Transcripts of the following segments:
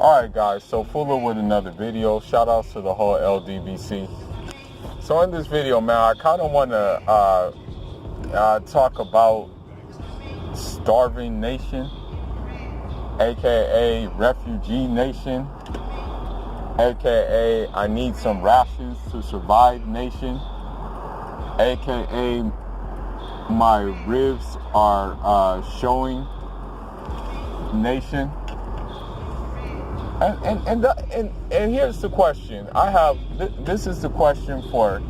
Alright guys, so Fuller with another video. Shout outs to the whole LDBC. So in this video, man, I kind of want to talk about Starvinnation, aka Refugee Nation, aka I need some rations to survive nation, aka my ribs are showing nation. And here's the question. This is the question for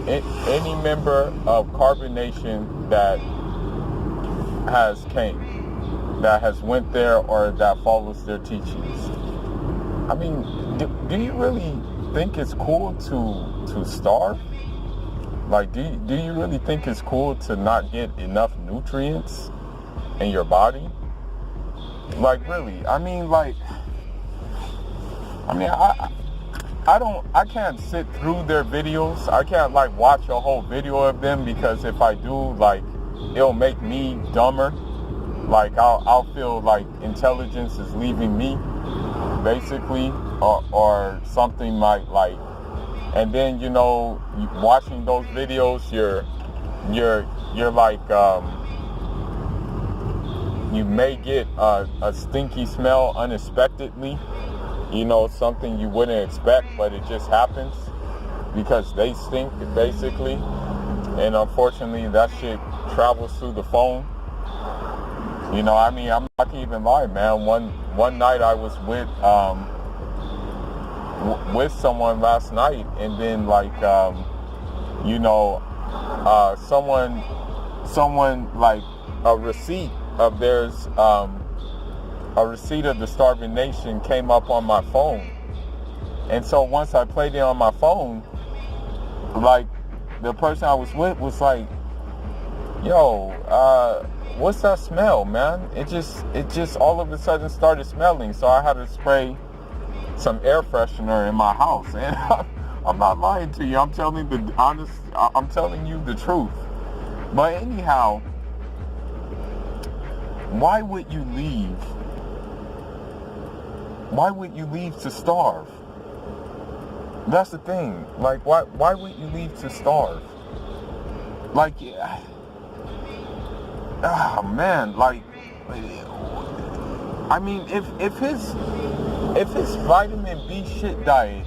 any member of Carbonnation that has went there or that follows their teachings. I mean, do you really think it's cool to starve? Like, do you really think it's cool to not get enough nutrients in your body? Like, really? I can't sit through their videos. I can't like watch a whole video of them, because if I do, like, it'll make me dumber. Like I'll feel like intelligence is leaving me, basically, or something like. And then, you know, watching those videos, you're like, you may get a stinky smell unexpectedly. You know, something you wouldn't expect, but it just happens because they stink, basically. And unfortunately, that shit travels through the phone. You know, I mean, I'm not gonna even lie, man. One night I was with someone last night, and then like, you know, someone like a receipt of theirs, a receipt of the Starvinnation came up on my phone. And so once I played it on my phone, like, the person I was with was like, yo, what's that smell, man? It just all of a sudden started smelling. So I had to spray some air freshener in my house. And I'm not lying to you. I'm telling you the truth. But anyhow, why would you leave? Why would you leave to starve? That's the thing. Like, why would you leave to starve? Like, man, like, I mean, if his vitamin B shit diet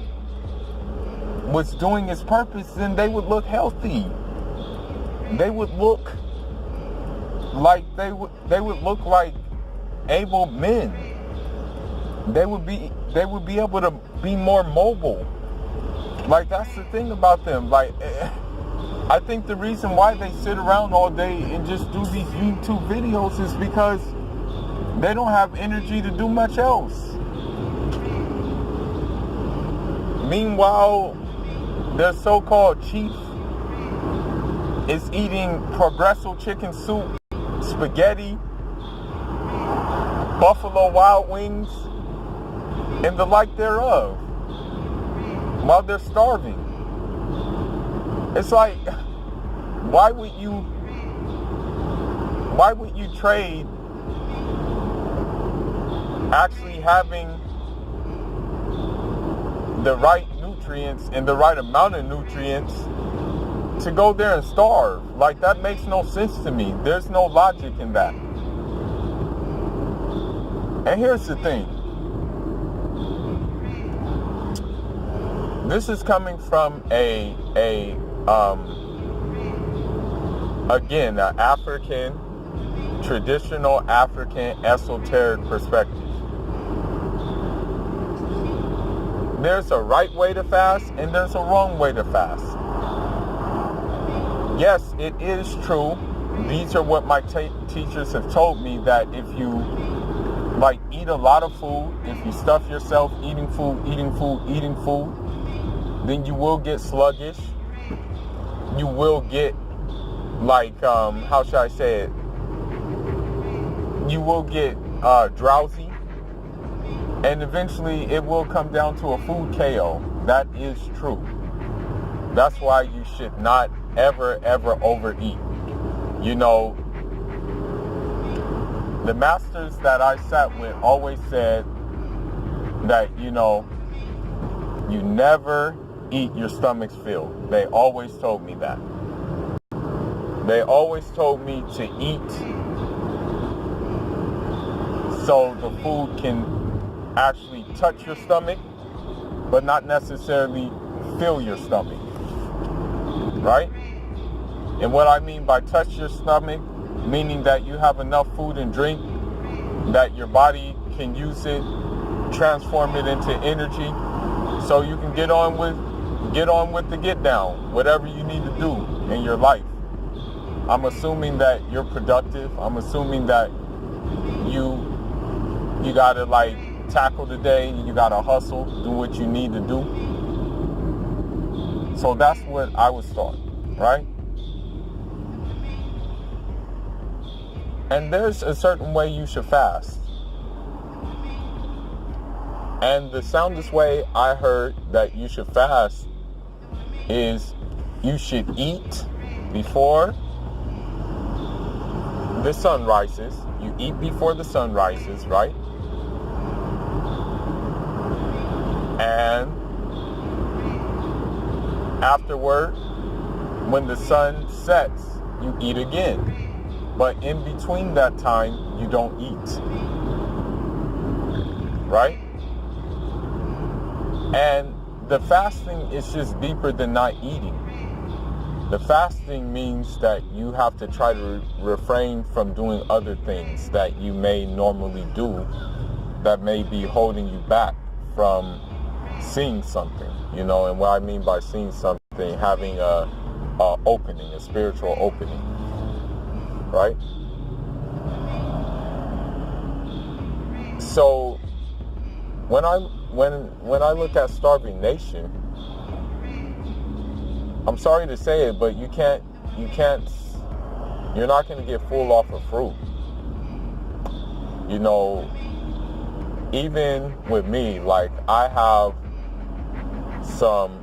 was doing its purpose, then they would look healthy. They would look like like able men. They would be able to be more mobile. Like, that's the thing about them. Like, I think the reason why they sit around all day and just do these YouTube videos is because they don't have energy to do much else. Meanwhile, their so-called chief is eating Progresso chicken soup, spaghetti, Buffalo Wild Wings, and the like thereof, while they're starving. It's like, why would you trade actually having the right nutrients and the right amount of nutrients to go there and starve? Like, that makes no sense to me. There's no logic in that. And here's the thing. This is coming from again, an African, traditional African esoteric perspective. There's a right way to fast and there's a wrong way to fast. Yes, it is true. These are what my teachers have told me, that if you like eat a lot of food, if you stuff yourself eating food, then you will get sluggish. You will get, like, how should I say it? You will get drowsy. And eventually it will come down to a food KO. That is true. That's why you should not ever overeat. You know, the masters that I sat with always said, that, you know, you never eat your stomach's fill. They always told me that. They always told me to eat so the food can actually touch your stomach, but not necessarily fill your stomach, right? And what I mean by touch your stomach, meaning that you have enough food and drink that your body can use it, transform it into energy, so you can get on with the get down, whatever you need to do in your life. I'm assuming that you're productive. I'm assuming that you gotta like tackle the day, you gotta hustle, do what you need to do. So that's what I was taught, right? And there's a certain way you should fast. And the soundest way I heard that you should fast is you should eat before the sun rises. You eat before the sun rises, right? And afterward, when the sun sets, you eat again. But in between that time, you don't eat. Right? And the fasting is just deeper than not eating. The fasting means that you have to try to refrain from doing other things that you may normally do that may be holding you back from seeing something, you know. And what I mean by seeing something, having a opening, a spiritual opening, right? So when I look at Starvinnation, I'm sorry to say it, but you're not going to get full off of fruit. You know, even with me, like I have some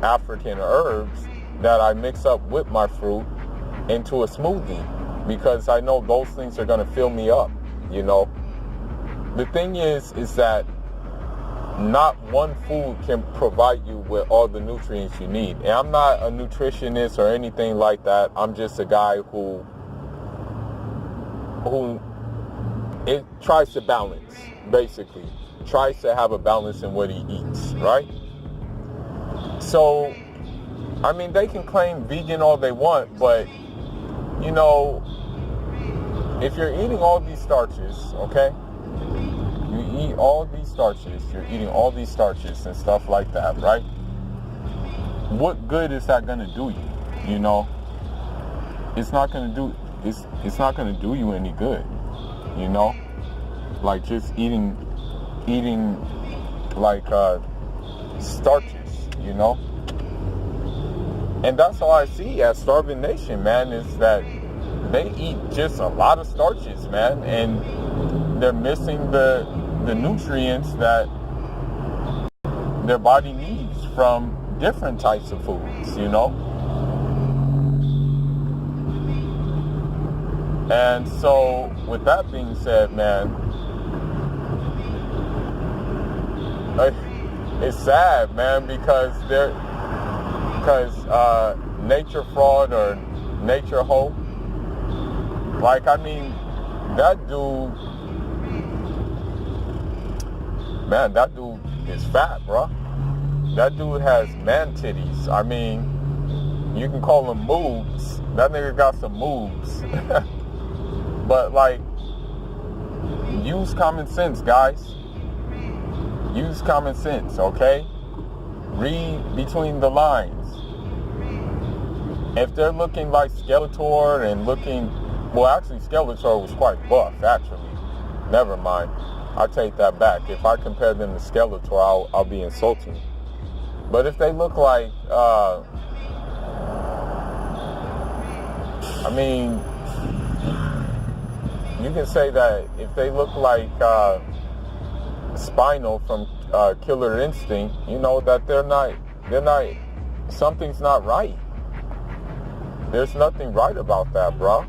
African herbs that I mix up with my fruit into a smoothie because I know those things are going to fill me up, you know. The thing is that not one food can provide you with all the nutrients you need. And I'm not a nutritionist or anything like that. I'm just a guy who it tries to balance, basically. Tries to have a balance in what he eats, right? So, I mean, they can claim vegan all they want, but, you know, if you're eating all these starches, okay? You eat all these starches, you're eating all these starches and stuff like that, right? What good is that going to do you? You know, it's not going to do you any good, you know? Like just eating like starches, you know? And that's all I see as Starvinnation, man, is that they eat just a lot of starches, man, and they're missing the nutrients that their body needs from different types of foods, you know? And so, with that being said, man, it's sad, man, because nature fraud or nature hope, like, I mean, that dude is fat, bro. That dude has man titties. I mean, you can call them moves. That nigga got some moves. But, like, use common sense, guys. Use common sense, okay? Read between the lines. If they're looking like Skeletor and well, actually, Skeletor was quite buff, actually. Never mind. I take that back. If I compare them to Skeletor, I'll be insulting. But if they look like, I mean, you can say that if they look like Spinal from Killer Instinct, you know that they're not, something's not right. There's nothing right about that, bro.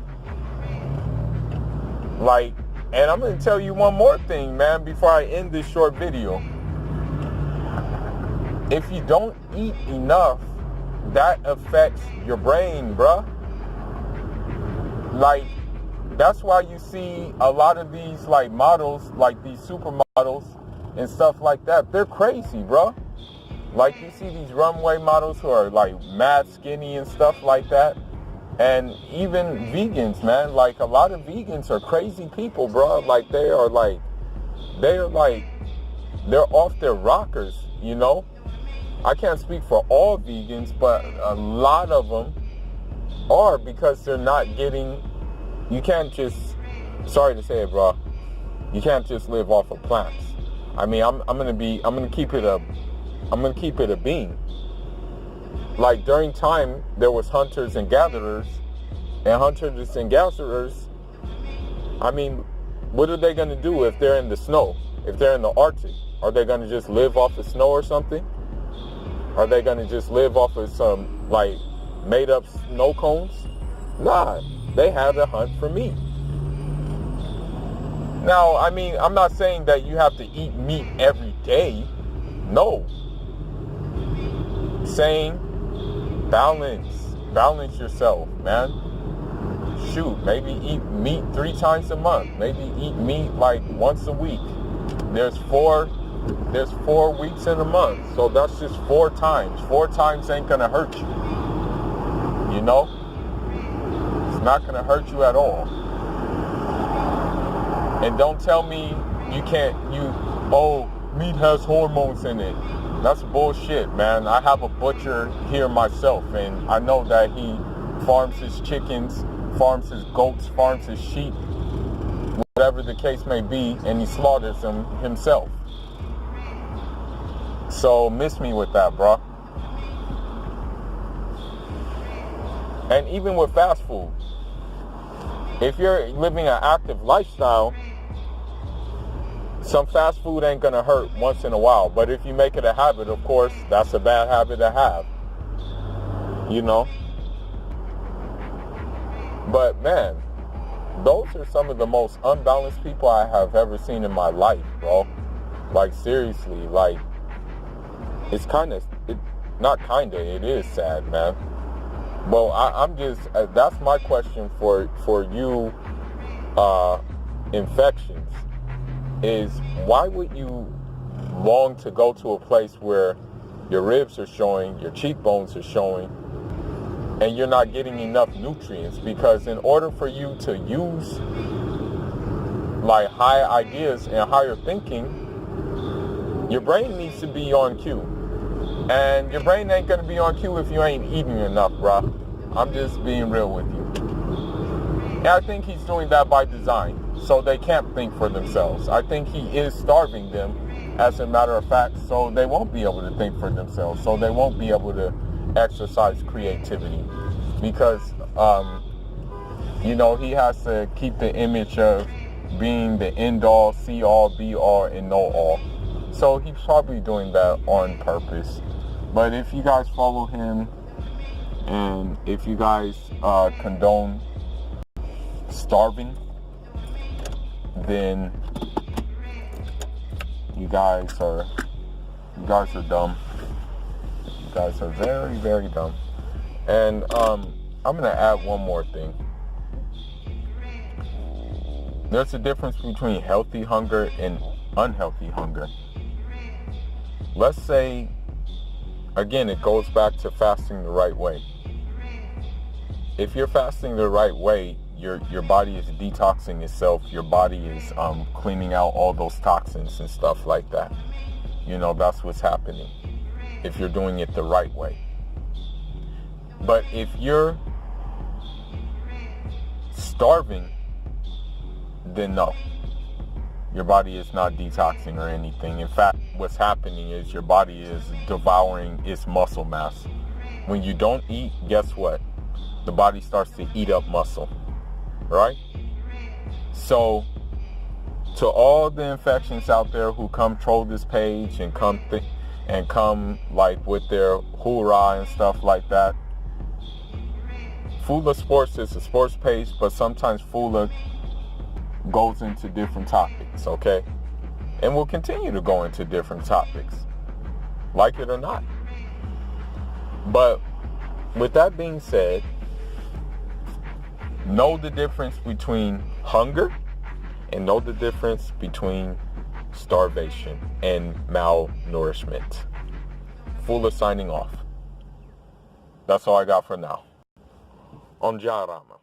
Like, And I'm going to tell you one more thing, man, before I end this short video. If you don't eat enough, that affects your brain, bruh. Like, that's why you see a lot of these, like, models, like these supermodels and stuff like that. They're crazy, bruh. Like, you see these runway models who are, like, mad skinny and stuff like that. And even vegans, man. Like, a lot of vegans are crazy people, bruh. Like, they're off their rockers, you know? I can't speak for all vegans, but a lot of them are, because they're not getting, you can't just, sorry to say it, bro, you can't just live off of plants. I mean, I'm gonna keep it a bean. Like, during time, there was hunters and gatherers, I mean, what are they gonna do if they're in the snow? If they're in the Arctic, are they gonna just live off of snow or something? Are they going to just live off of some, like, made-up snow cones? Nah, they had to hunt for meat. Now, I mean, I'm not saying that you have to eat meat every day. No. Saying balance yourself, man. Shoot, maybe eat meat 3 times a month. Maybe eat meat, like, once a week. There's 4 weeks in a month, so that's just 4 times. 4 times ain't gonna hurt you. You know? It's not gonna hurt you at all. And don't tell me meat has hormones in it. That's bullshit, man. I have a butcher here myself, and I know that he farms his chickens, farms his goats, farms his sheep, whatever the case may be, and he slaughters them himself. So miss me with that, bro. And even with fast food, if you're living an active lifestyle, some fast food ain't gonna hurt once in a while. But if you make it a habit, of course, that's a bad habit to have. You know? But man, those are some of the most unbalanced people I have ever seen in my life, bro. Like, seriously, like, it is sad, man. Well, I'm just, that's my question for you, infections, is why would you long to go to a place where your ribs are showing, your cheekbones are showing, and you're not getting enough nutrients? Because in order for you to use, like, high ideas and higher thinking, your brain needs to be on cue. And your brain ain't going to be on cue if you ain't eating enough, bro. I'm just being real with you. And I think he's doing that by design, so they can't think for themselves. I think he is starving them, as a matter of fact, so they won't be able to think for themselves, so they won't be able to exercise creativity. Because, you know, he has to keep the image of being the end-all, see-all, be-all, and know-all. So he's probably doing that on purpose. But if you guys follow him, and if you guys condone starving, then you guys are dumb. You guys are very, very dumb. And I'm gonna add one more thing. There's a difference between healthy hunger and unhealthy hunger. Let's say, again, it goes back to fasting the right way. If you're fasting the right way, your body is detoxing itself. Your body is cleaning out all those toxins and stuff like that. You know, that's what's happening if you're doing it the right way. But if you're starving, then no. Your body is not detoxing or anything. In fact, what's happening is your body is devouring its muscle mass. When you don't eat, guess what? The body starts to eat up muscle, right? So, to all the infections out there who come troll this page and come like with their hoorah and stuff like that, Fula Sports is a sports page, but sometimes Fula goes into different topics, okay? And we'll continue to go into different topics, like it or not. But with that being said, know the difference between hunger and know the difference between starvation and malnourishment. Fuller signing off. That's all I got for now. On Jarama.